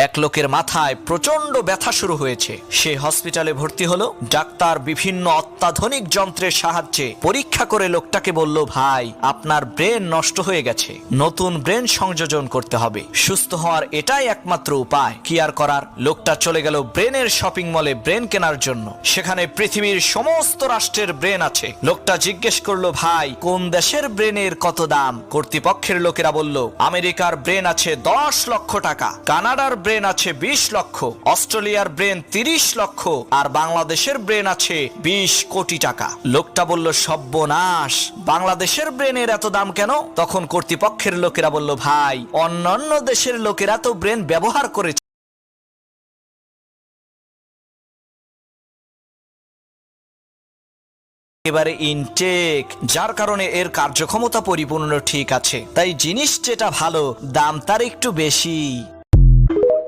এক লোকের মাথায় প্রচন্ড ব্যথা শুরু হয়েছে। সে হসপিটালে ভর্তি হলো। ডাক্তার বিভিন্ন অত্যাধুনিক যন্ত্রের সাহায্যে পরীক্ষা করে লোকটাকে বলল, ভাই আপনার ব্রেন নষ্ট হয়ে গেছে, নতুন ব্রেন সংযোজন করতে হবে, সুস্থ হওয়ার এটাই একমাত্র উপায়। কি আর করার, লোকটা চলে গেল ব্রেনের শপিং মলে ব্রেন কেনার জন্য। সেখানে পৃথিবীর সমস্ত রাষ্ট্রের ব্রেন আছে। লোকটা জিজ্ঞেস করলো, ভাই কোন দেশের ব্রেনের কত দাম? কর্তৃপক্ষের লোকেরা বলল, আমেরিকার ব্রেন আছে 10 লক্ষ টাকা, কানাডার ব্রেন আছে 20 লক্ষ, অস্ট্রেলিয়ার ব্রেন 30 লক্ষ, আর বাংলাদেশের ব্রেন আছে 20 কোটি টাকা। লোকটা বলল, সর্বনাশ, বাংলাদেশের ব্রেনের এত দাম কেন? তখন কর্তৃপক্ষের লোকেরা বলল, ভাই অন্যান্য দেশের লোকেরা তো ব্রেন ব্যবহার করেছে এবারে ইনটেক, যার কারণে এর কার্যক্ষমতা পরিপূর্ণ ঠিক আছে, তাই জিনিস যেটা ভালো দাম তার একটু বেশি।